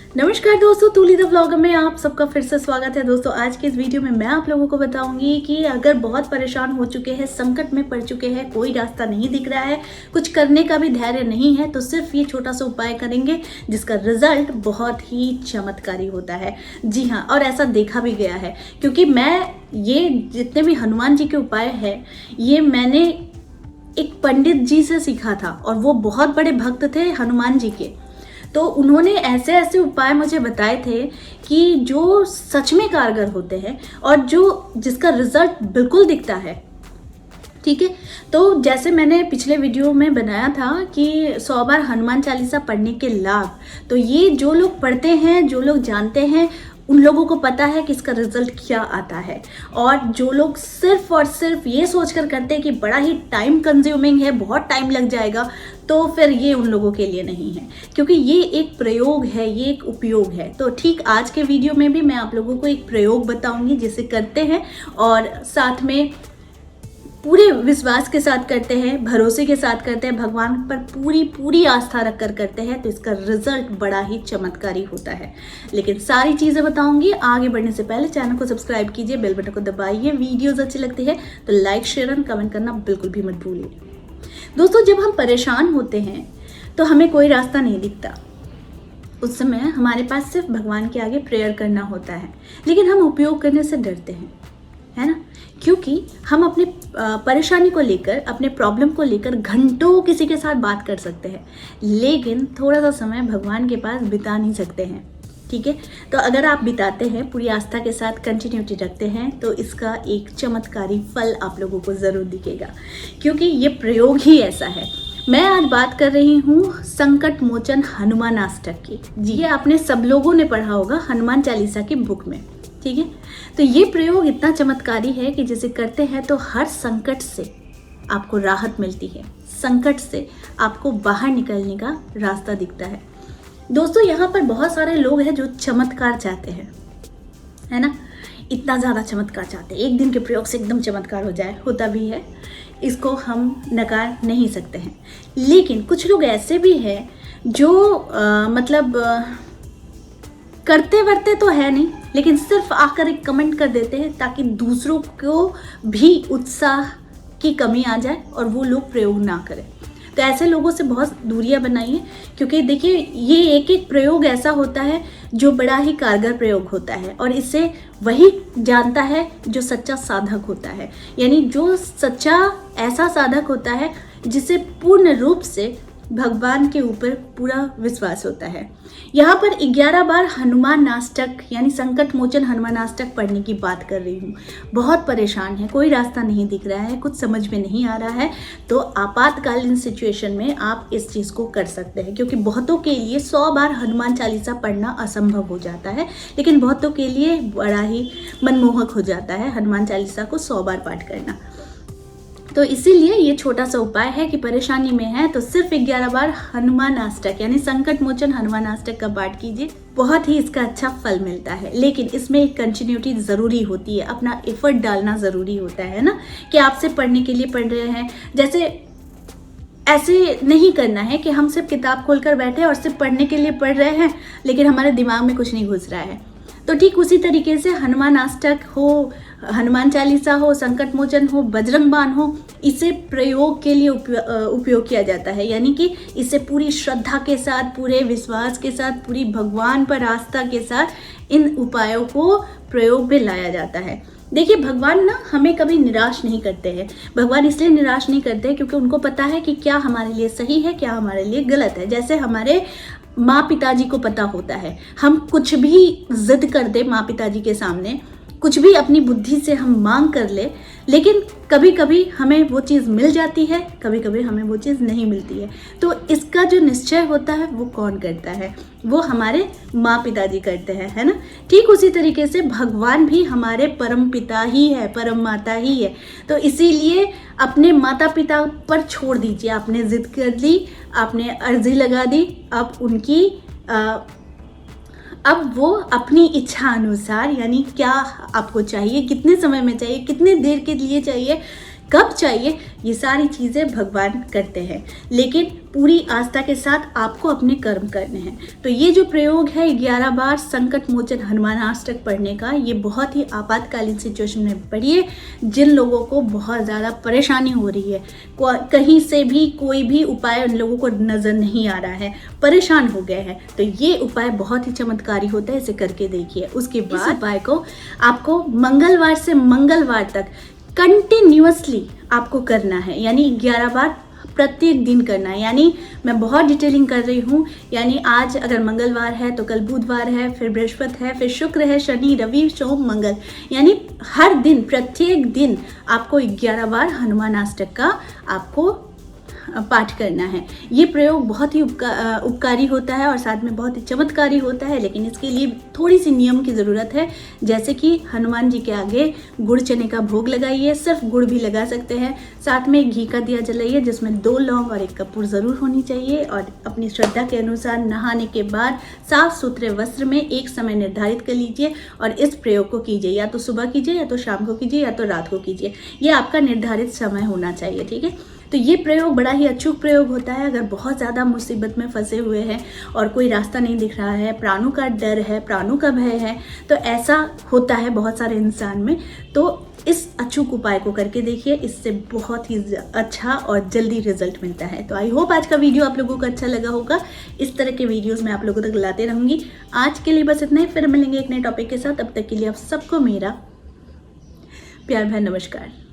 नमस्कार दोस्तों, तुली the vlogger में आप सबका फिर से स्वागत है। दोस्तों आज के इस वीडियो में मैं आप लोगों को बताऊंगी कि अगर बहुत परेशान हो चुके हैं, संकट में पड़ चुके हैं, कोई रास्ता नहीं दिख रहा है, कुछ करने का भी धैर्य नहीं है, तो सिर्फ ये छोटा सा उपाय करेंगे जिसका रिजल्ट बहुत ही चमत्कारी होता है। जी हाँ, और ऐसा देखा भी गया है क्योंकि मैं ये जितने भी हनुमान जी के उपाय हैं ये मैंने एक पंडित जी से सीखा था और वो बहुत बड़े भक्त थे हनुमान जी के। तो उन्होंने ऐसे ऐसे उपाय मुझे बताए थे कि जो सच में कारगर होते हैं और जिसका रिजल्ट बिल्कुल दिखता है। ठीक है, तो जैसे मैंने पिछले वीडियो में बनाया था कि 100 बार हनुमान चालीसा पढ़ने के लाभ, तो ये जो लोग पढ़ते हैं, जो लोग जानते हैं, उन लोगों को पता है कि इसका रिजल्ट क्या आता है। और जो लोग सिर्फ और सिर्फ ये सोचकर करते हैं कि बड़ा ही टाइम कंज्यूमिंग है, बहुत टाइम लग जाएगा, तो फिर ये उन लोगों के लिए नहीं है, क्योंकि ये एक प्रयोग है, ये एक उपयोग है। तो ठीक आज के वीडियो में भी मैं आप लोगों को एक प्रयोग बताऊंगी जिसे करते हैं और साथ में पूरे विश्वास के साथ करते हैं, भरोसे के साथ करते हैं, भगवान पर पूरी आस्था रखकर करते हैं, तो इसका रिजल्ट बड़ा ही चमत्कारी होता है। लेकिन सारी चीज़ें बताऊंगी। आगे बढ़ने से पहले चैनल को सब्सक्राइब कीजिए, बेल बटन को दबाइए। वीडियोज़ अच्छी लगती है तो लाइक, शेयर और कमेंट करना बिल्कुल भी मत भूलिए। दोस्तों जब हम परेशान होते हैं तो हमें कोई रास्ता नहीं दिखता, उस समय हमारे पास सिर्फ भगवान के आगे प्रेयर करना होता है, लेकिन हम उपयोग करने से डरते हैं, है ना? क्योंकि हम अपने परेशानी को लेकर, अपने प्रॉब्लम को लेकर घंटों किसी के साथ बात कर सकते हैं, लेकिन थोड़ा सा समय भगवान के पास बिता नहीं सकते हैं। ठीक है, तो अगर आप बिताते हैं, पूरी आस्था के साथ कंटिन्यूटी रखते हैं, तो इसका एक चमत्कारी फल आप लोगों को ज़रूर दिखेगा, क्योंकि ये प्रयोग ही ऐसा है। मैं आज बात कर रही हूँ संकट मोचन हनुमान अष्टक की। जी, ये आपने सब लोगों ने पढ़ा होगा हनुमान चालीसा की बुक में। ठीक है, तो ये प्रयोग इतना चमत्कारी है कि जिसे करते हैं तो हर संकट से आपको राहत मिलती है, संकट से आपको बाहर निकलने का रास्ता दिखता है। दोस्तों यहाँ पर बहुत सारे लोग हैं जो चमत्कार चाहते हैं, है ना? इतना ज़्यादा चमत्कार चाहते हैं, एक दिन के प्रयोग से एकदम चमत्कार हो जाए, होता भी है, इसको हम नकार नहीं सकते हैं। लेकिन कुछ लोग ऐसे भी हैं जो करते वर्ते तो है नहीं, लेकिन सिर्फ आकर एक कमेंट कर देते हैं ताकि दूसरों को भी उत्साह की कमी आ जाए और वो लोग प्रयोग ना करें। तो ऐसे लोगों से बहुत दूरियां बनाइए, क्योंकि देखिए ये एक एक प्रयोग ऐसा होता है जो बड़ा ही कारगर प्रयोग होता है और इससे वही जानता है जो सच्चा साधक होता है, यानी जो सच्चा ऐसा साधक होता है जिसे पूर्ण रूप से भगवान के ऊपर पूरा विश्वास होता है। यहाँ पर 11 बार हनुमान अष्टक यानी संकट मोचन हनुमान अष्टक पढ़ने की बात कर रही हूँ। बहुत परेशान है, कोई रास्ता नहीं दिख रहा है, कुछ समझ में नहीं आ रहा है, तो आपातकालीन सिचुएशन में आप इस चीज़ को कर सकते हैं, क्योंकि बहुतों के लिए 100 बार हनुमान चालीसा पढ़ना असंभव हो जाता है, लेकिन बहुतों के लिए बड़ा ही मनमोहक हो जाता है हनुमान चालीसा को 100 बार पाठ करना। तो इसीलिए ये छोटा सा उपाय है कि परेशानी में है तो सिर्फ 11 बार हनुमान अष्टक यानी संकट मोचन हनुमान अष्टक का पाठ कीजिए, बहुत ही इसका अच्छा फल मिलता है। लेकिन इसमें एक कंटिन्यूटी ज़रूरी होती है, अपना एफर्ट डालना ज़रूरी होता है ना, कि आपसे पढ़ने के लिए पढ़ रहे हैं। जैसे ऐसे नहीं करना है कि हम सिर्फ किताब खोलकर बैठे और सिर्फ पढ़ने के लिए पढ़ रहे हैं, लेकिन हमारे दिमाग में कुछ नहीं घुस रहा है। तो ठीक उसी तरीके से हनुमान अष्टक हो, हनुमान चालीसा हो, संकट मोचन हो, बजरंग बाण हो, इसे प्रयोग के लिए उपयोग किया जाता है, यानी कि इसे पूरी श्रद्धा के साथ, पूरे विश्वास के साथ, पूरी भगवान पर आस्था के साथ इन उपायों को प्रयोग में लाया जाता है। देखिए भगवान ना हमें कभी निराश नहीं करते हैं। भगवान इसलिए निराश नहीं करते क्योंकि उनको पता है कि क्या हमारे लिए सही है, क्या हमारे लिए गलत है। जैसे हमारे माँ पिताजी को पता होता है, हम कुछ भी जिद कर दे माँ पिताजी के सामने, कुछ भी अपनी बुद्धि से हम मांग कर ले, लेकिन कभी कभी हमें वो चीज़ मिल जाती है, कभी कभी हमें वो चीज़ नहीं मिलती है। तो इसका जो निश्चय होता है वो कौन करता है? वो हमारे माँ पिताजी करते हैं, है ना? ठीक उसी तरीके से भगवान भी हमारे परम पिता ही है, परम माता ही है। तो इसीलिए अपने माता पिता पर छोड़ दीजिए। आपने जिद कर ली, आपने अर्जी लगा दी, अब वो अपनी इच्छा अनुसार, यानी क्या आपको चाहिए, कितने समय में चाहिए, कितने देर के लिए चाहिए, कब चाहिए, ये सारी चीज़ें भगवान करते हैं, लेकिन पूरी आस्था के साथ आपको अपने कर्म करने हैं। तो ये जो प्रयोग है 11 बार संकट मोचन हनुमानाष्टक पढ़ने का, ये बहुत ही आपातकालीन सिचुएशन में पढ़िए। जिन लोगों को बहुत ज़्यादा परेशानी हो रही है, कहीं से भी कोई भी उपाय उन लोगों को नज़र नहीं आ रहा है, परेशान हो गए हैं, तो ये उपाय बहुत ही चमत्कारी होता है, इसे करके देखिए। उसके बाद इस उपाय को आपको मंगलवार से मंगलवार तक कंटिन्यूअसली आपको करना है, यानी 11 बार प्रत्येक दिन करना है। यानी मैं बहुत डिटेलिंग कर रही हूँ, यानी आज अगर मंगलवार है तो कल बुधवार है, फिर बृहस्पति है, फिर शुक्र है, शनि, रवि, सोम, मंगल, यानी हर दिन प्रत्येक दिन आपको 11 बार हनुमानाष्टक का आपको पाठ करना है। ये प्रयोग बहुत ही उपकारी होता है और साथ में बहुत ही चमत्कारी होता है, लेकिन इसके लिए थोड़ी सी नियम की ज़रूरत है। जैसे कि हनुमान जी के आगे गुड़ चने का भोग लगाइए, सिर्फ गुड़ भी लगा सकते हैं, साथ में घी का दिया जलाइए जिसमें 2 लौंग और 1 कपूर ज़रूर होनी चाहिए, और अपनी श्रद्धा के अनुसार नहाने के बाद साफ सुथरे वस्त्र में एक समय निर्धारित कर लीजिए और इस प्रयोग को कीजिए। या तो सुबह कीजिए, या तो शाम को कीजिए, या तो रात को कीजिए, ये आपका निर्धारित समय होना चाहिए, ठीक है। तो ये प्रयोग बड़ा ही अचूक प्रयोग होता है। अगर बहुत ज़्यादा मुसीबत में फंसे हुए हैं और कोई रास्ता नहीं दिख रहा है, प्राणों का डर है, प्राणों का भय है, तो ऐसा होता है बहुत सारे इंसान में, तो इस अचूक उपाय को करके देखिए, इससे बहुत ही अच्छा और जल्दी रिजल्ट मिलता है। तो आई होप आज का वीडियो आप लोगों को अच्छा लगा होगा। इस तरह के वीडियोस मैं आप लोगों तक लाते रहूँगी। आज के लिए बस इतना ही, फिर मिलेंगे एक नए टॉपिक के साथ। तब तक के लिए आप सबको मेरा प्यार भरा नमस्कार।